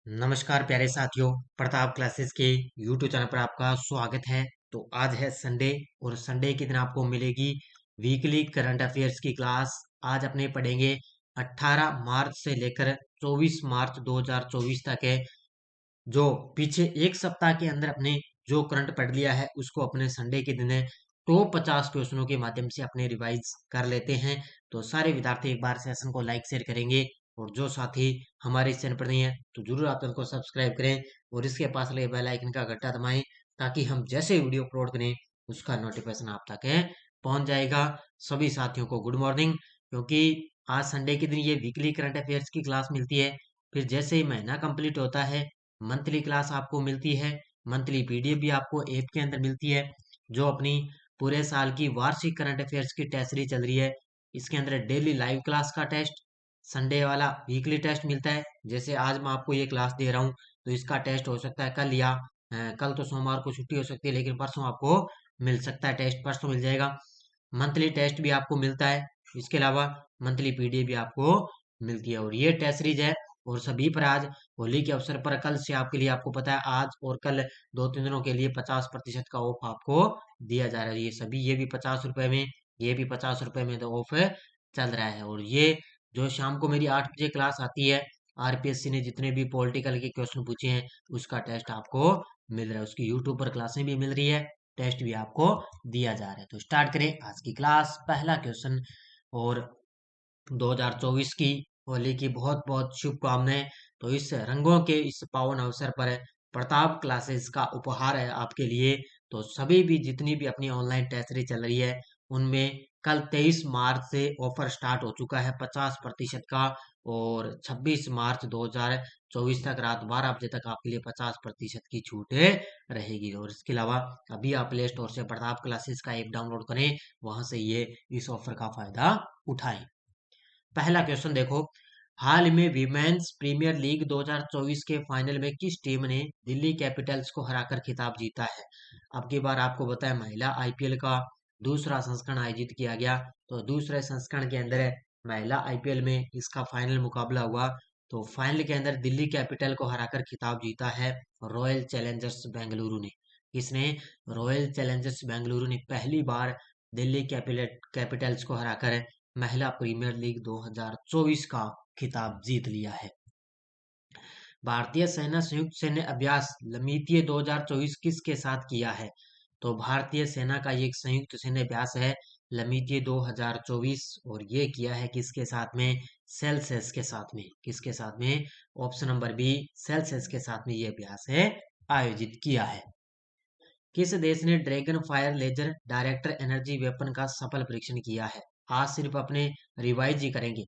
नमस्कार प्यारे साथियों, प्रताप क्लासेस के यूट्यूब चैनल पर आपका स्वागत है। तो आज है संडे और संडे के दिन आपको मिलेगी वीकली करंट अफेयर्स की क्लास। आज अपने पढ़ेंगे 18 मार्च से लेकर 24 मार्च 2024 तक है। जो पीछे एक सप्ताह के अंदर अपने जो करंट पढ़ लिया है उसको अपने संडे के दिन टॉप 50 क्वेश्चनों के माध्यम से अपने रिवाइज कर लेते हैं। तो सारे विद्यार्थी एक बार सेशन को लाइक शेयर करेंगे और जो साथी हमारे इस चैनल पर नहीं है तो जरूर आप चैनल को सब्सक्राइब करें और इसके पास लगे बेल आइकन का घंटा दबाएं ताकि हम जैसे वीडियो अपलोड करें उसका नोटिफिकेशन आप तक पहुंच जाएगा। सभी साथियों को गुड मॉर्निंग। क्योंकि आज संडे के दिन ये वीकली करंट अफेयर्स की क्लास मिलती है। फिर जैसे ही महीना कंप्लीट होता है मंथली क्लास आपको मिलती है। मंथली पीडीएफ भी आपको ऐप के अंदर मिलती है जो अपनी पूरे साल की वार्षिक करंट अफेयर्स की टेस्ट सीरीज चल रही है। इसके अंदर डेली लाइव क्लास का टेस्ट, संडे वाला वीकली टेस्ट मिलता है। जैसे आज मैं आपको ये क्लास दे रहा हूँ तो इसका टेस्ट हो सकता है कल या कल तो सोमवार को छुट्टी हो सकती है लेकिन परसों आपको मिल सकता है, टेस्ट परसों मिल जाएगा। मंथली टेस्ट भी आपको मिलता है। इसके अलावा मंथली पीडीएफ भी आपको मिलती है और ये टेस्ट सीरीज है। और सभी पर आज होली के अवसर पर कल से आपके लिए आपको पता है आज और कल 2-3 दिनों के लिए 50% का ऑफ आपको दिया जा रहा है। ये सभी ये भी 50 रुपए में, ये भी 50 रुपए में तो ऑफ चल रहा है। और ये जो शाम को मेरी 8 बजे क्लास आती है, आरपीएससी ने जितने भी पॉलिटिकल के क्वेश्चन पूछे हैं उसका टेस्ट आपको मिल रहा है। उसकी यूट्यूब पर क्लासें भी मिल रही है, टेस्ट भी आपको दिया जा रहा है। तो स्टार्ट करें आज की क्लास। पहला क्वेश्चन और 2024 की होली की बहुत बहुत शुभकामनाएं। तो इस रंगों के इस पावन अवसर पर प्रताप क्लासेस का उपहार है आपके लिए। तो सभी भी जितनी भी अपनी ऑनलाइन टेस्ट सीरीज चल रही है उनमें कल 23 मार्च से ऑफर स्टार्ट हो चुका है 50% का। और 26 मार्च 2024 तक रात 12 बजे तक आपके लिए 50% की छूट रहेगी। और इसके अलावा अभी आप प्ले स्टोर से प्रताप क्लासेस का ऐप डाउनलोड करें, वहां से ये इस ऑफर का फायदा उठाएं। पहला क्वेश्चन देखो, हाल में विमेंस प्रीमियर लीग 2024 के फाइनल में किस टीम ने दिल्ली कैपिटल्स को हराकर खिताब जीता है? अब की बार आपको बताया महिला आईपीएल का दूसरा संस्करण आयोजित किया गया। तो दूसरे संस्करण के अंदर महिला आईपीएल में इसका फाइनल मुकाबला हुआ। तो फाइनल के अंदर दिल्ली कैपिटल को हराकर खिताब जीता है रॉयल चैलेंजर्स बेंगलुरु ने। किसने? रॉयल चैलेंजर्स बेंगलुरु ने पहली बार दिल्ली कैपिटल्स को हराकर महिला प्रीमियर लीग 2024 का खिताब जीत लिया है। भारतीय सेना संयुक्त सैन्य अभ्यास लमीतिये 2024 किसके साथ किया है? तो भारतीय सेना का ये एक संयुक्त सैन्य अभ्यास है लमीतिये 2024 और ये किया है किसके साथ में? सेल्सियस के साथ में। किसके साथ में? ऑप्शन नंबर बी, सेल्सियस के साथ में ये अभ्यास है आयोजित किया है। किस देश ने dragon fire laser director energy weapon का सफल परीक्षण किया है? आज सिर्फ अपने रिवाइज ही करेंगे।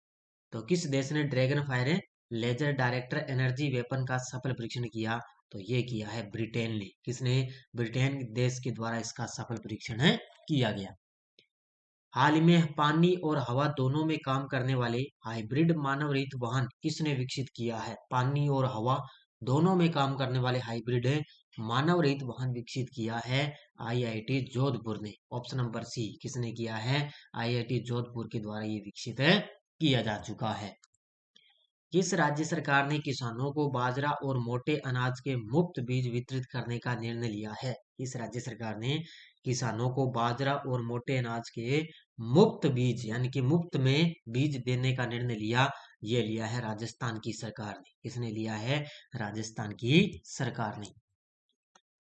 तो किस देश ने dragon fire laser director energy weapon का सफल परीक्षण किया? तो ये किया है ब्रिटेन ने। किसने? ब्रिटेन देश के द्वारा इसका सफल परीक्षण किया गया। हाल ही में पानी और हवा दोनों में काम करने वाले हाइब्रिड मानव रहित वाहन किसने विकसित किया है? पानी और हवा दोनों में काम करने वाले हाइब्रिड मानव रहित वाहन विकसित किया है आईआईटी जोधपुर ने। ऑप्शन नंबर सी, किसने किया है? आईआईटी जोधपुर के द्वारा ये विकसित किया जा चुका है। किस राज्य सरकार ने किसानों को बाजरा और मोटे अनाज के मुफ्त बीज वितरित करने का निर्णय लिया है? किस राज्य सरकार ने किसानों को बाजरा और मोटे अनाज के मुफ्त बीज यानी कि मुफ्त में बीज देने का निर्णय लिया? ये लिया है राजस्थान की सरकार ने। किसने लिया है? राजस्थान की सरकार ने।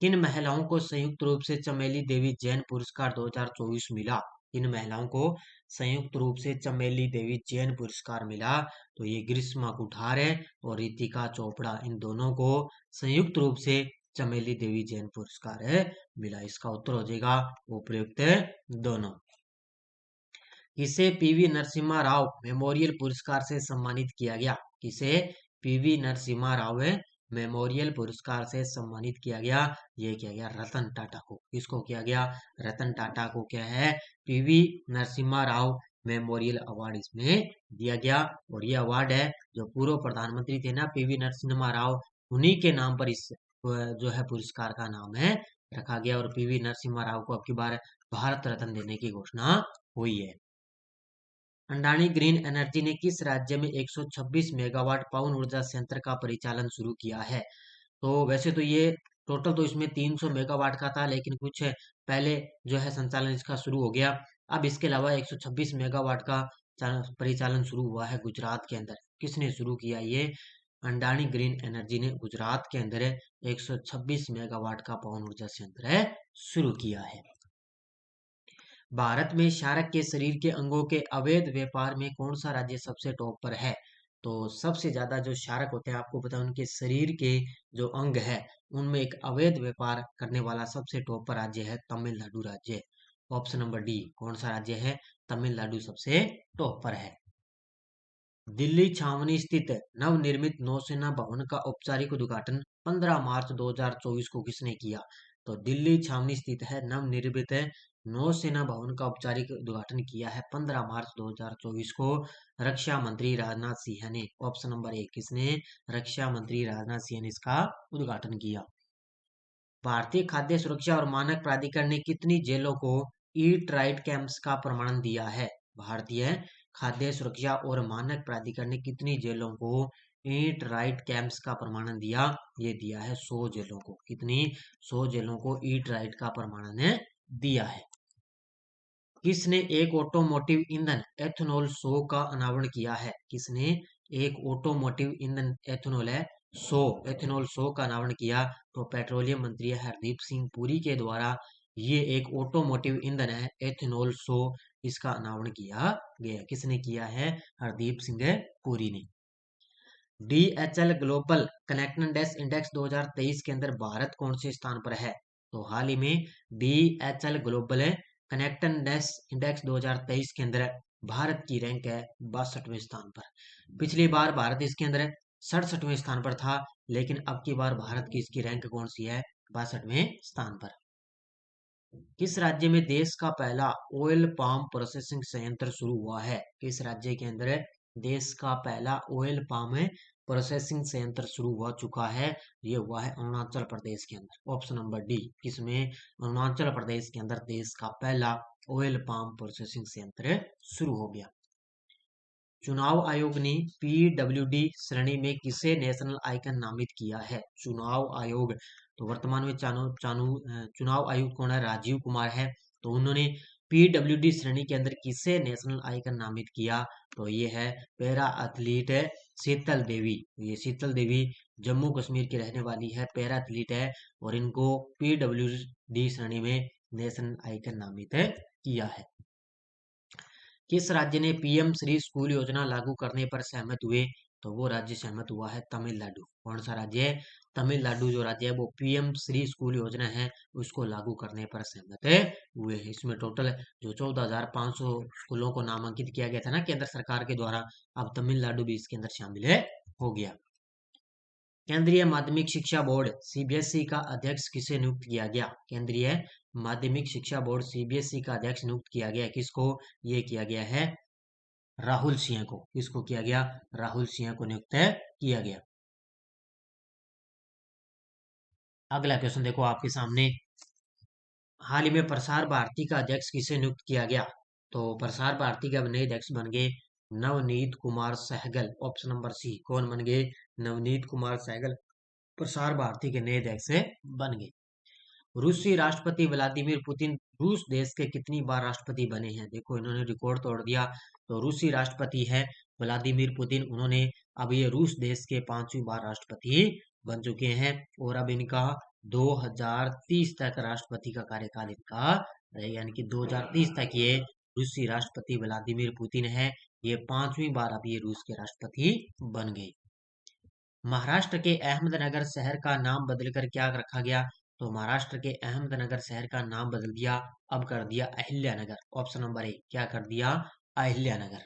किन महिलाओं को संयुक्त रूप से चमेली देवी जैन पुरस्कार 2024 मिला? किन महिलाओं को संयुक्त रूप से चमेली देवी जैन पुरस्कार मिला? तो ये ग्रीष्मा कुठार है और रितिका चोपड़ा, इन दोनों को संयुक्त रूप से चमेली देवी जैन पुरस्कार मिला। इसका उत्तर हो जाएगा उपयुक्त दोनों। किसे पीवी नरसिम्हा राव मेमोरियल पुरस्कार से सम्मानित किया गया? किसे पीवी नरसिम्हा राव मेमोरियल पुरस्कार से सम्मानित किया गया? ये किया गया रतन टाटा को। किसको किया गया? रतन टाटा को क्या है? PV Narasimha Rao memorial award इसमें दिया गया। और ये अवार्ड है जो पूर्व प्रधानमंत्री थे ना पीवी नरसिम्हा राव, उन्हीं के नाम पर इस जो है पुरस्कार का नाम है रखा गया। और पीवी नरसिम्हा राव को अब की बार भारत रत्न देने की घोषणा हुई है। अंडानी ग्रीन एनर्जी ने किस राज्य में 126 मेगावाट पवन ऊर्जा संयंत्र का परिचालन शुरू किया है? तो वैसे तो ये टोटल तो इसमें 300 मेगावाट का था, लेकिन कुछ पहले जो है संचालन इसका शुरू हो गया। अब इसके अलावा 126 मेगावाट का परिचालन शुरू हुआ है गुजरात के अंदर। किसने शुरू किया ये? अंडानी ग्रीन एनर्जी ने गुजरात के अंदर 126 मेगावाट का पवन ऊर्जा संयंत्र है शुरू किया है। भारत में शार्क के शरीर के अंगों के अवैध व्यापार में कौन सा राज्य सबसे टॉप पर है? तो सबसे ज्यादा जो शार्क होते हैं, आपको पता है, उनके शरीर के जो अंग है उनमें एक अवैध व्यापार करने वाला सबसे टॉप पर राज्य है तमिलनाडु राज्य। ऑप्शन नंबर डी, कौन सा राज्य है? तमिलनाडु सबसे टॉप पर है। दिल्ली छावनी स्थित नवनिर्मित नौसेना भवन का औपचारिक उद्घाटन 15 मार्च 2024 को किसने किया? तो दिल्ली छावनी स्थित है नवनिर्मित नौसेना भवन का औपचारिक उद्घाटन किया है 15 मार्च 2024 को रक्षा मंत्री राजनाथ सिंह ने। ऑप्शन नंबर ए, किसने? रक्षा मंत्री राजनाथ सिंह ने इसका उद्घाटन किया। भारतीय खाद्य सुरक्षा और मानक प्राधिकरण ने कितनी जेलों को ईट राइट कैंप्स का प्रमाणन दिया है? भारतीय खाद्य सुरक्षा और मानक प्राधिकरण ने कितनी जेलों को ईट राइट कैंप्स का प्रमाणन दिया? ये दिया है 100 जेलों को। कितनी? 100 जेलों को ईट राइट का प्रमाणन दिया है। किसने एक ऑटोमोटिव ईंधन एथेनॉल 100 का अनावरण किया है? किसने एक ऑटोमोटिव ईंधन एथेनॉल 100 का अनावरण किया? तो पेट्रोलियम मंत्री हरदीप सिंह पुरी के द्वारा ये एक ऑटोमोटिव ईंधन है एथेनॉल 100, इसका अनावरण किया गया। किसने किया है? हरदीप सिंह पुरी ने। DHL ग्लोबल कनेक्टेडनेस इंडेक्स 2023 के अंदर भारत कौन से स्थान पर है? तो हाल ही में DHL ग्लोबल कनेक्टेडनेस इंडेक्स 2023 के अंदर भारत की रैंक है 62वें स्थान पर। पिछली बार भारत इसके अंदर 67वें स्थान पर था, लेकिन अब की बार भारत की इसकी रैंक कौन सी है? 62वें स्थान पर। किस राज्य में देश का पहला ऑयल पाम प्रोसेसिंग संयंत्र शुरू हुआ है? किस राज्य के अंदर देश का पहला ऑयल पाम प्रोसेसिंग संयंत्र शुरू हो चुका है? ये हुआ है अरुणाचल प्रदेश के अंदर। ऑप्शन नंबर डी, किसमें? अरुणाचल प्रदेश के अंदर देश का पहला ऑयल पाम प्रोसेसिंग संयंत्र शुरू हो गया। चुनाव आयोग ने PWD श्रेणी में किसे नेशनल आइकन नामित किया है? चुनाव आयोग, तो वर्तमान में चुनाव आयुक्त कौन है? राजीव कुमार है। तो उन्होंने PWD श्रेणी के अंदर किसे नेशनल आइकन नामित किया? तो ये है पैरा एथलीट है शीतल देवी। ये शीतल देवी जम्मू कश्मीर की रहने वाली है, पैरा एथलीट है, और इनको PWD श्रेणी में नेशनल आइकन नामित किया है। किस राज्य ने PM श्री स्कूल योजना लागू करने पर सहमत हुए? तो वो राज्य सहमत हुआ है तमिलनाडु। कौन सा राज्य है? तमिलनाडु जो राज्य है वो PM श्री स्कूल योजना है उसको लागू करने पर सहमत हुए हैं। इसमें टोटल जो 14,500 स्कूलों को नामांकित किया गया था ना केंद्र सरकार के द्वारा, अब तमिलनाडु भी इसके अंदर शामिल हो गया। केंद्रीय माध्यमिक शिक्षा बोर्ड CBSE का अध्यक्ष किसे नियुक्त किया गया? केंद्रीय माध्यमिक शिक्षा बोर्ड CBSE का अध्यक्ष नियुक्त किया गया। किसको? ये किया गया है राहुल सिंह को। किसको किया गया? राहुल सिंह को नियुक्त किया गया। अगला क्वेश्चन देखो आपके सामने, हाल ही में प्रसार भारती का अध्यक्ष किसे नियुक्त किया गया? तो प्रसार भारती के अब नए अध्यक्ष बन गए Navneet Kumar Sehgal. Option number C, कौन बन गए? नवनीत कुमार सहगल प्रसार भारती के नए अध्यक्ष बन गए। रूसी राष्ट्रपति व्लादिमीर पुतिन रूस देश के कितनी बार राष्ट्रपति बने हैं? देखो इन्होंने रिकॉर्ड तोड़ दिया। तो रूसी राष्ट्रपति है व्लादिमीर पुतिन, उन्होंने अब ये रूस देश के 5वीं बार राष्ट्रपति बन चुके हैं, और अब इनका 2030 तक राष्ट्रपति का कार्यकाल इनका रहेगा, यानी कि 2030 तक ये रूसी राष्ट्रपति व्लादिमीर पुतिन है। ये 5वीं बार अब ये रूस के राष्ट्रपति बन गए। महाराष्ट्र के अहमदनगर शहर का नाम बदलकर क्या रखा गया? तो महाराष्ट्र के अहमदनगर शहर का नाम बदल दिया, अब कर दिया अहिल्यानगर। ऑप्शन नंबर ए, क्या कर दिया? अहिल्यानगर।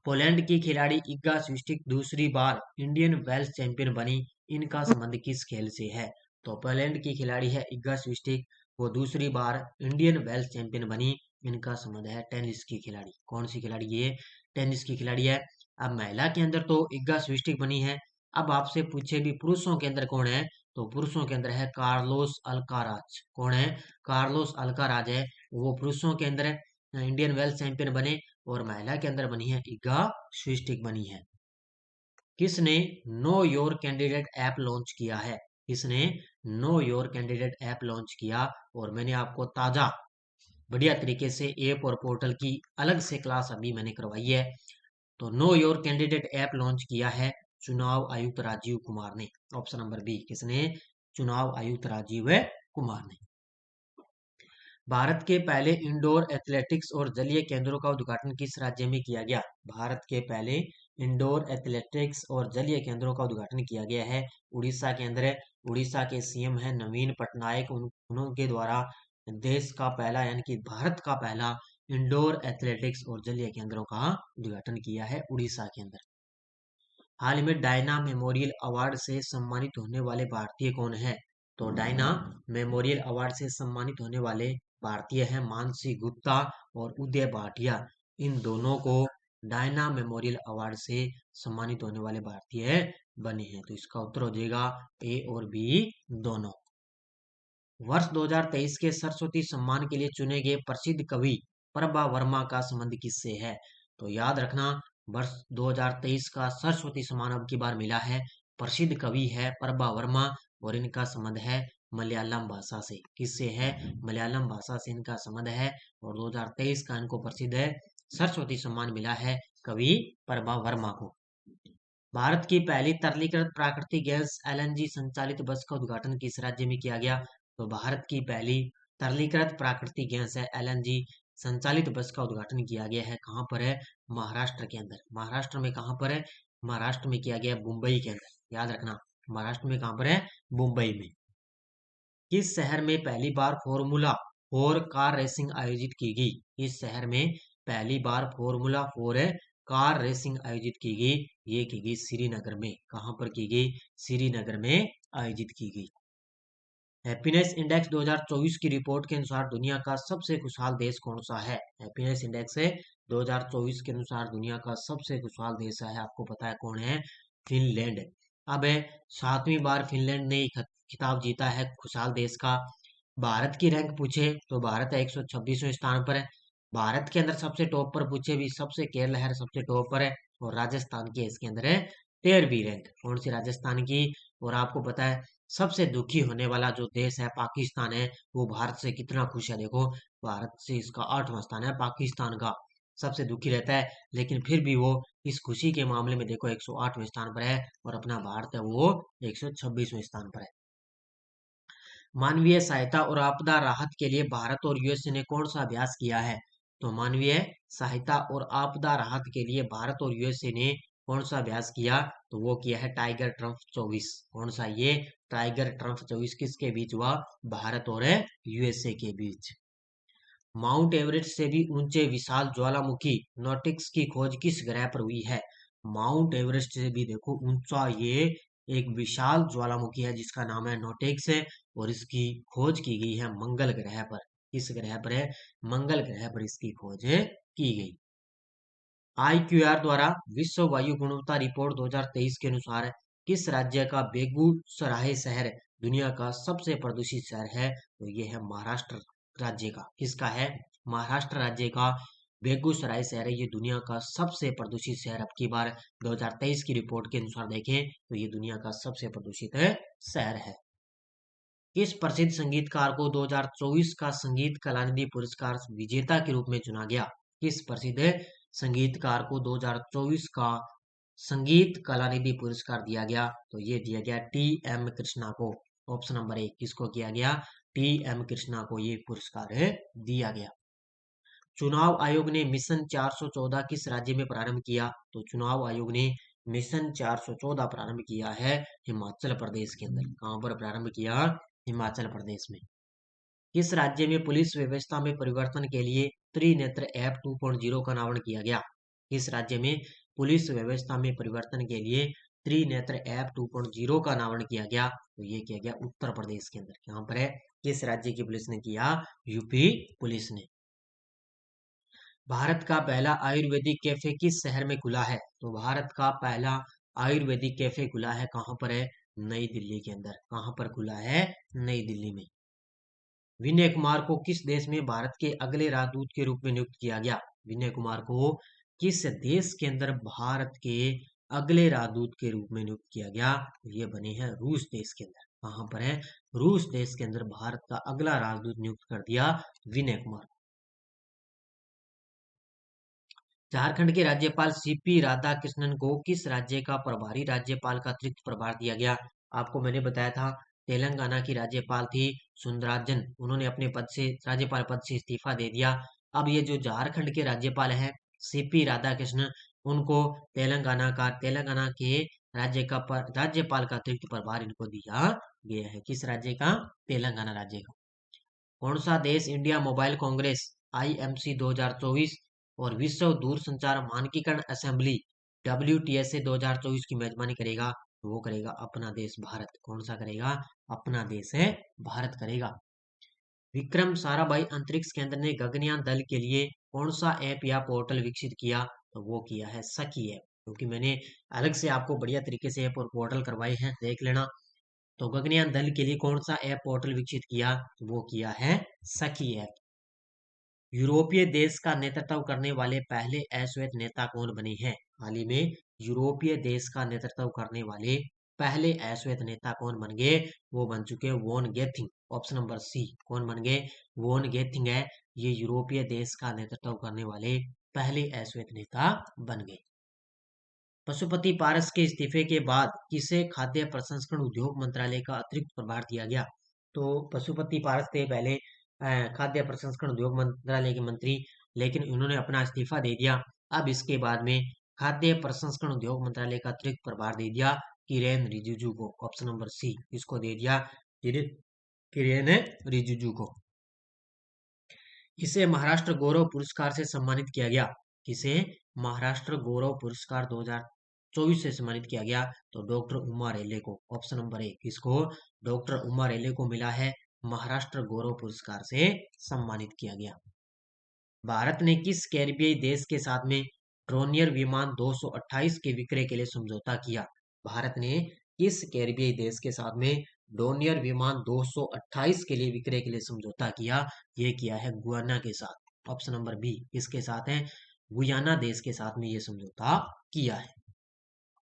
पोलैंड की खिलाड़ी इगा स्विस्टिक दूसरी बार इंडियन वेल्स चैंपियन बनी, इनका संबंध किस खेल से है? तो पोलैंड की खिलाड़ी है इगा स्विस्टिक, वो दूसरी बार इंडियन वेल्स चैंपियन बनी, इनका संबंध है टेनिस की खिलाड़ी। कौन सी खिलाड़ी? ये टेनिस की खिलाड़ी है। अब महिला के अंदर तो इगा स्विस्टिक बनी है, अब आपसे पूछे भी पुरुषों के अंदर कौन है? तो पुरुषों के अंदर है कार्लोस अल्काराज। कौन है? कार्लोस अल्काराज है, वो पुरुषों के अंदर इंडियन वेल्स चैंपियन बने। और महिला के अंदर बनी है इग्गा स्विफ्टिक बनी है। किसने know your candidate app launch किया है? किसने know your candidate app launch किया? और मैंने आपको ताजा बढ़िया तरीके से ऐप और पोर्टल की अलग से क्लास अभी मैंने करवाई है। तो know your candidate app launch किया है चुनाव आयुक्त राजीव कुमार ने। ऑप्शन नंबर बी, किसने? चुनाव आयुक्त राजीव कुमार ने। भारत के पहले इंडोर एथलेटिक्स और जलीय केंद्रों का उद्घाटन किस राज्य में किया गया? भारत के पहले इंडोर एथलेटिक्स और जलीय केंद्रों का उद्घाटन किया गया है उड़ीसा के अंदर। उड़ीसा के सीएम है नवीन पटनायक। उनके द्वारा देश का पहला यानी कि भारत का पहला इंडोर एथलेटिक्स और जलीय केंद्रों का उद्घाटन किया है उड़ीसा के अंदर। हाल में डायना मेमोरियल अवार्ड से सम्मानित होने वाले भारतीय कौन है? तो डायना मेमोरियल अवार्ड से सम्मानित होने वाले भारतीय हैं मानसी गुप्ता और उदय भाटिया। इन दोनों को डायना मेमोरियल अवार्ड से सम्मानित होने वाले भारतीय बने हैं। तो इसका उत्तर हो जाएगा ए और बी दोनों। वर्ष 2023 के सरस्वती सम्मान के लिए चुने गए प्रसिद्ध कवि प्रभा वर्मा का संबंध किससे है? तो याद रखना, वर्ष 2023 का सरस्वती सम्मान अब की बार मिला है, प्रसिद्ध कवि है प्रभा वर्मा और इनका संबंध है मलयालम भाषा से। किससे है? मलयालम भाषा से इनका संबंध है और 2023 का इनको प्रसिद्ध है सरस्वती सम्मान मिला है कवि प्रभा वर्मा को। भारत की पहली तरलीकृत प्राकृतिक गैस एलएनजी संचालित बस का उद्घाटन किस राज्य में किया गया? तो भारत की पहली तरलीकृत प्राकृतिक गैस है एलएनजी संचालित बस का उद्घाटन किया गया है। कहां पर है? महाराष्ट्र के अंदर। महाराष्ट्र में कहां पर है? महाराष्ट्र में किया गया मुंबई के अंदर। याद रखना, महाराष्ट्र में कहां पर है? मुंबई में। किस शहर में पहली बार फॉर्मूला 4 कार रेसिंग आयोजित की गई? इस शहर में पहली बार फॉर्मूला 4 कार रेसिंग आयोजित की गई। ये की गई श्रीनगर में। कहां पर की गई? श्रीनगर में आयोजित की गई। हैप्पीनेस इंडेक्स 2024 की रिपोर्ट के अनुसार दुनिया का सबसे खुशहाल देश कौन सा है? हैप्पीनेस इंडेक्स 2024 के अनुसार दुनिया का सबसे खुशहाल देश है, आपको पता है कौन है? फिनलैंड। अब 7वीं बार फिनलैंड ने खिताब जीता है खुशहाल देश का। भारत की रैंक पूछे तो भारत 126वें स्थान पर है। भारत के अंदर सबसे टॉप पर पूछे भी, सबसे केरल है सबसे टॉप पर है और राजस्थान की इसके अंदर है 13वीं रैंक। कौन सी? राजस्थान की। और आपको पता है सबसे दुखी होने वाला जो देश है पाकिस्तान है, वो भारत से कितना खुश है। देखो, भारत से इसका 8वां स्थान है पाकिस्तान का, सबसे दुखी रहता है, लेकिन फिर भी वो इस खुशी के मामले में देखो 108वें स्थान पर है और अपना भारत है वो 126वें स्थान पर है। मानवीय सहायता और आपदा राहत के लिए भारत और यूएसए ने कौन सा अभ्यास किया है? तो मानवीय सहायता और आपदा राहत के लिए भारत और यूएसए ने कौन सा अभ्यास किया? तो वो किया है टाइगर ट्रम्प 24। कौन सा? ये टाइगर ट्रम्प 24 किसके बीच हुआ? भारत और यूएसए के बीच। माउंट एवरेस्ट से भी ऊंचे विशाल ज्वालामुखी नोटिक्स की खोज किस ग्रह पर हुई है? माउंट एवरेस्ट से भी देखो ऊंचा ये एक विशाल ज्वालामुखी है जिसका नाम है नोटिक्स है और इसकी खोज की गई है मंगल ग्रह पर। किस ग्रह पर है? मंगल ग्रह पर इसकी खोज की गई। आईक्यूआर द्वारा विश्व वायु गुणवत्ता रिपोर्ट 2023 के अनुसार किस राज्य का बेगूसराय शहर दुनिया का सबसे प्रदूषित शहर है? तो ये है महाराष्ट्र राज्य का। किसका है? महाराष्ट्र राज्य का बेगूसराय शहर है, ये दुनिया का सबसे प्रदूषित शहर। अब की बार 2023 की रिपोर्ट के अनुसार देखें तो ये दुनिया का सबसे प्रदूषित शहर है। किस प्रसिद्ध संगीतकार को 2024 का संगीत कलानिधि पुरस्कार विजेता के रूप में चुना गया? किस प्रसिद्ध संगीतकार को 2024 का संगीत कलानिधि पुरस्कार दिया गया? तो ये दिया गया टी एम कृष्णा को। ऑप्शन नंबर 1, किसको किया गया? टी एम कृष्णा को ये पुरस्कार दिया गया। चुनाव आयोग ने मिशन 414 किस राज्य में प्रारंभ किया? तो चुनाव आयोग ने मिशन 414 प्रारंभ किया है हिमाचल प्रदेश के अंदर। कहां पर प्रारंभ किया? हिमाचल प्रदेश में। किस राज्य में पुलिस व्यवस्था में परिवर्तन के लिए त्रिनेत्र ऐप 2.0 का अनावरण किया गया? किस राज्य में पुलिस व्यवस्था में परिवर्तन के लिए त्रिनेत्र ऐप 2.0 का अनावरण किया गया? तो ये किया गया उत्तर प्रदेश के अंदर। यहाँ पर है किस राज्य की पुलिस ने किया? यूपी पुलिस ने। भारत का पहला आयुर्वेदिक कैफे किस शहर में खुला है? तो भारत का पहला आयुर्वेदिक कैफे खुला है कहां पर है? नई दिल्ली के अंदर। कहां पर खुला है? नई दिल्ली में। विनय कुमार को किस देश में भारत के अगले राजदूत के रूप में नियुक्त किया गया? विनय कुमार को किस देश के अंदर भारत के अगले राजदूत के रूप में नियुक्त किया गया? ये बने हैं रूस देश के अंदर। कहां पर है? रूस देश के अंदर भारत का अगला राजदूत नियुक्त कर दिया विनय कुमार। झारखंड के राज्यपाल सीपी राधाकृष्णन को किस राज्य का प्रभारी राज्यपाल का अतिरिक्त प्रभार दिया गया? आपको मैंने बताया था तेलंगाना की राज्यपाल थी सुंदराजन, उन्होंने अपने पद से राज्यपाल पद से इस्तीफा दे दिया। अब ये जो झारखंड के राज्यपाल हैं सीपी राधाकृष्णन, उनको तेलंगाना के राज्यपाल का अतिरिक्त प्रभार इनको दिया गया है। किस राज्य का? तेलंगाना राज्य का। कौन सा देश इंडिया मोबाइल कांग्रेस IMC 2024 और विश्व दूरसंचार मानकीकरण असेंबली WTSA 2024 की मेजबानी करेगा? तो वो करेगा अपना देश भारत। कौन सा करेगा? अपना देश है भारत करेगा। विक्रम साराभाई अंतरिक्ष केंद्र ने गगनयान दल के लिए कौन सा ऐप या पोर्टल विकसित किया? तो वो किया है सखी ऐप, क्योंकि मैंने अलग से आपको बढ़िया तरीके से ऐप और पोर्टल करवाए हैं, देख लेना। तो गगनयान दल के लिए कौन सा ऐप पोर्टल विकसित किया? तो वो किया है सखी ऐप। यूरोपीय देश का नेतृत्व करने वाले पहले अश्वेत नेता कौन बने हैं? हाल ही में यूरोपीय देश का नेतृत्व करने वाले पहले अश्वेत नेता कौन बन गए? वो बन चुके वोन गेथिंग। Option number C. कौन बन गए? वोन गेथिंग है, ये यूरोपीय देश का नेतृत्व करने वाले पहले अश्वेत नेता बन गए। पशुपति पारस के इस्तीफे के बाद किसे खाद्य प्रसंस्करण उद्योग मंत्रालय का अतिरिक्त प्रभार दिया गया? तो पशुपति पारस थे पहले खाद्य प्रसंस्करण उद्योग मंत्रालय के मंत्री, लेकिन उन्होंने अपना इस्तीफा दे दिया। अब इसके बाद में खाद्य प्रसंस्करण उद्योग मंत्रालय का अतिरिक्त प्रभार दे दिया किरेन रिजिजू को। ऑप्शन नंबर सी, इसको दे दिया किरेन रिजिजू को। इसे महाराष्ट्र गौरव पुरस्कार से सम्मानित किया गया? किसे महाराष्ट्र गौरव पुरस्कार 2024 से सम्मानित किया गया? तो डॉक्टर उमा रेले को। ऑप्शन नंबर ए, किसको? डॉक्टर उमा रेले को मिला है महाराष्ट्र गौरव पुरस्कार से सम्मानित किया गया। भारत ने किस कैरिबियाई देश के साथ में ड्रोनियर विमान 228 के विक्रय के लिए समझौता किया? भारत ने किस कैरिबियाई देश के साथ में डोनियर विमान 228 के लिए विक्रय के लिए समझौता किया? ये किया है गुयाना के साथ। ऑप्शन नंबर बी, किसके साथ है? गुयाना देश के साथ में ये समझौता किया है।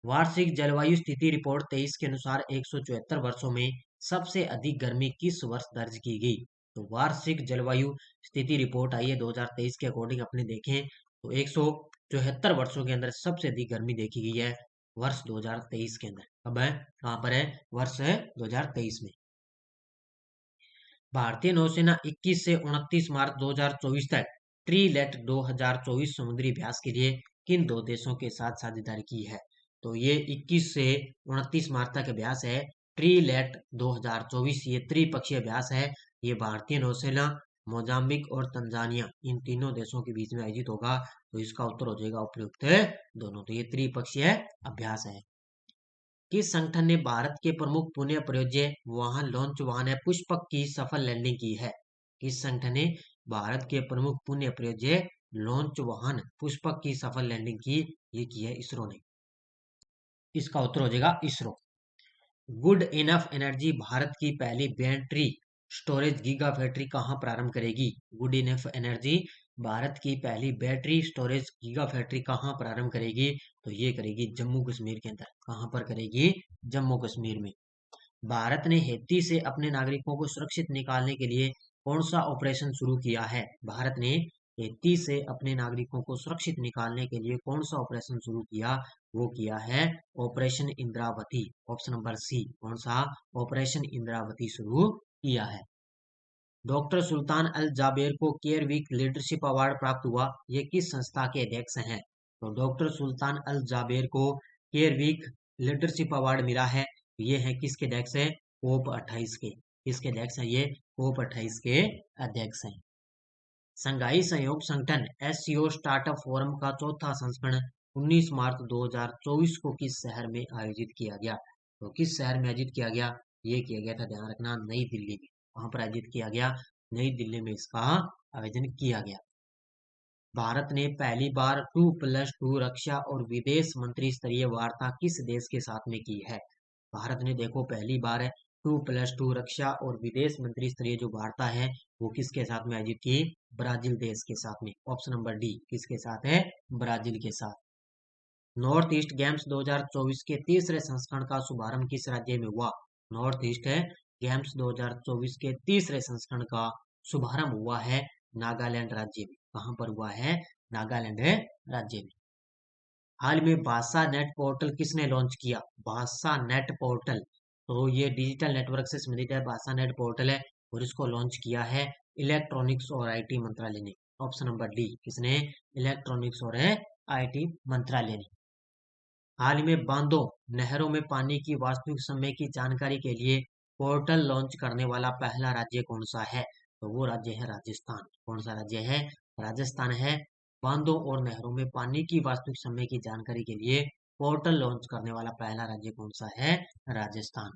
वार्षिक जलवायु स्थिति रिपोर्ट 23 के अनुसार 174 वर्षों में सबसे अधिक गर्मी किस वर्ष दर्ज की गई? तो वार्षिक जलवायु स्थिति रिपोर्ट आई है 2023 के अकॉर्डिंग अपने देखें तो 174 वर्षों के अंदर सबसे अधिक गर्मी देखी गई है वर्ष 2023 के अंदर। अब है कहां पर है? वर्ष है 2023 में। भारतीय नौसेना 21 से 29 मार्च 2024 तक ट्रीलेट 2024 समुद्री अभ्यास के लिए किन दो देशों के साथ साझेदारी की है? तो ये 21 से 29 मार्च तक अभ्यास है ट्रीलेट 2024। ये त्रिपक्षीय अभ्यास है। ये भारतीय नौसेना, मोजाम्बिक और तंजानिया, इन तीनों देशों के बीच में आयोजित होगा। तो इसका उत्तर हो जाएगा उपयुक्त दोनों। तो ये त्रिपक्षीय अभ्यास है। किस संगठन ने भारत के प्रमुख पुण्य प्रयोज्य वाहन लॉन्च वाहन है पुष्पक की सफल लैंडिंग की है? किस संगठन ने भारत के प्रमुख पुण्य प्रयोज्य लॉन्च वाहन पुष्पक की सफल लैंडिंग की? ये की है इसरो ने। इसका उत्तर हो जाएगा ISRO. Good enough energy Bharat की पहली बैटरी स्टोरेज गीगा फैक्ट्री कहाँ प्रारंभ करेगी? गुड इनफ एनर्जी भारत की पहली बैटरी स्टोरेज गीगा फैक्ट्री कहाँ प्रारंभ करेगी? तो ये करेगी जम्मू कश्मीर के अंदर। कहाँ पर करेगी? जम्मू कश्मीर में। भारत ने हैती से अपने नागरिकों को सुरक्षित निकालने के लिए कौन सा ऑपरेशन शुरू किया है? भारत ने हैती से अपने नागरिकों को सुरक्षित निकालने के लिए कौन सा ऑपरेशन शुरू किया? वो किया है operation Indravati. Option number C. कौन सा? ऑपरेशन इंद्रावती शुरू किया है। डॉक्टर सुल्तान अल जाबेर को केयर वीक लीडरशिप अवार्ड प्राप्त हुआ? ये किस संस्था के अध्यक्ष हैं? तो डॉक्टर सुल्तान अल जाबेर को केयर वीक लीडरशिप अवार्ड मिला है। ये है किसके अध्यक्ष है? कोप 28 के। किसके अध्यक्ष हैं ये? कोप 28 के अध्यक्ष हैं। संघाई सहयोग संगठन SCO स्टार्टअप फोरम का चौथा संस्करण 19 मार्च 2024 को किस शहर में आयोजित किया गया? तो किस शहर में आयोजित किया गया? ये किया गया था, ध्यान रखना, नई दिल्ली में। वहां पर आयोजित किया गया, नई दिल्ली में इसका आयोजन किया गया। भारत ने पहली बार 2+2 रक्षा और विदेश मंत्री स्तरीय वार्ता किस देश के साथ में की है? भारत ने देखो पहली बार 2+2 रक्षा और विदेश मंत्री स्तरीय जो वार्ता है वो किसके साथ में आयोजित की? ब्राजील देश के साथ में। ऑप्शन नंबर डी, किसके साथ है? ब्राजील के साथ। नॉर्थ ईस्ट गेम्स 2024 के तीसरे संस्करण का शुभारंभ किस राज्य में हुआ? नॉर्थ ईस्ट गेम्स 2024 के तीसरे संस्करण का शुभारंभ हुआ है नागालैंड राज्य में। कहां पर हुआ है? नागालैंड राज्य में। हाल में भाषा नेट पोर्टल किसने लॉन्च किया? भाषा नेट पोर्टल, तो ये डिजिटल नेटवर्क से संबंधित है। भाषा नेट पोर्टल है और इसको लॉन्च किया है इलेक्ट्रॉनिक्स और आईटी मंत्रालय ने। ऑप्शन नंबर डी, किसने? इलेक्ट्रॉनिक्स और आईटी मंत्रालय ने। हाल में बांधों, नहरों में पानी की वास्तविक समय की जानकारी के लिए पोर्टल लॉन्च करने वाला पहला राज्य कौन सा है? तो वो राज्य है राजस्थान। कौन सा राज्य है? राजस्थान है। बांधों और नहरों में पानी की वास्तविक समय की जानकारी के लिए पोर्टल लॉन्च करने वाला पहला राज्य कौन सा है? राजस्थान।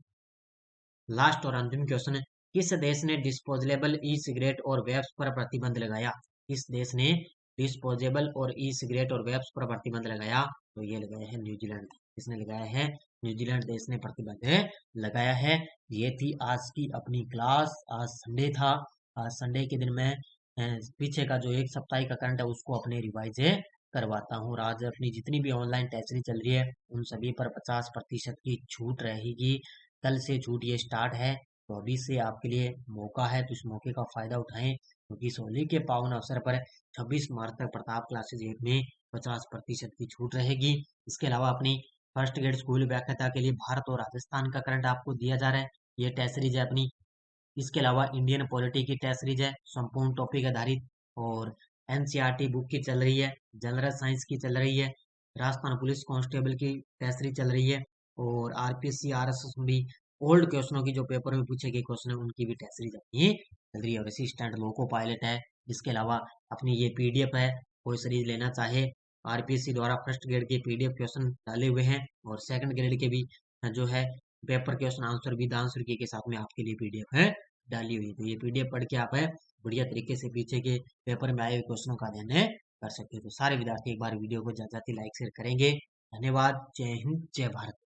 लास्ट और अंतिम क्वेश्चन है, किस देश ने डिस्पोजेबल ई सिगरेट और वेप्स पर प्रतिबंध लगाया? किस देश ने डिस्पोजेबल और ई सिगरेट और वेप्स पर प्रतिबंध लगाया? तो ये लगाया है न्यूजीलैंड। किसने लगाया है? न्यूजीलैंड देश ने प्रतिबंध लगाया है। ये थी आज की अपनी क्लास। आज संडे था। आज संडे के दिन मैं पीछे का जो एक सप्ताह का करंट है उसको अपने रिवाइज करवाता हूँ। और आज अपनी जितनी भी ऑनलाइन टेस्टरी चल रही है उन सभी पर 50% की छूट रहेगी। कल से छूट ये स्टार्ट है, तो अभी से आपके लिए मौका है, तो इस मौके का फायदा उठाएं, क्योंकि इस होली के पावन अवसर पर 26 मार्च तक प्रताप क्लासेज ऐप में 50% की छूट रहेगी। इसके अलावा अपनी फर्स्ट ग्रेड स्कूल व्याख्याता के लिए भारत और राजस्थान का करंट आपको दिया जा रहा है। ये टेस्ट सीरीज है अपनी। इसके अलावा इंडियन पॉलिटी की टेस्ट सीरीज है संपूर्ण टॉपिक आधारित, और एनसीईआरटी बुक की चल रही है, जनरल साइंस की चल रही है, राजस्थान पुलिस कांस्टेबल की टेस्ट सीरीज चल रही है, और आरपीसी आरएसएस में भी ओल्ड क्वेश्चनों की जो पेपर में पूछे गए क्वेश्चन है उनकी भी टेस्ट सीरीज अपनी चल रही है। और असिस्टेंट लोको पायलट है। इसके अलावा अपनी ये पीडीएफ है, कोई सीरीज लेना चाहे आरपीएससी द्वारा फर्स्ट ग्रेड के पीडीएफ क्वेश्चन डाले हुए हैं, और सेकंड ग्रेड के भी जो है paper question answer with answer की के साथ में आपके लिए पीडीएफ है डाली हुई। तो ये पीडीएफ पढ़ के आप है बढ़िया तरीके से पीछे के पेपर में आए हुए क्वेश्चनों का अध्ययन कर सकते हो। तो सारे विद्यार्थी एक बार वीडियो को ज्यादा लाइक शेयर करेंगे। धन्यवाद। जय हिंद, जय भारत।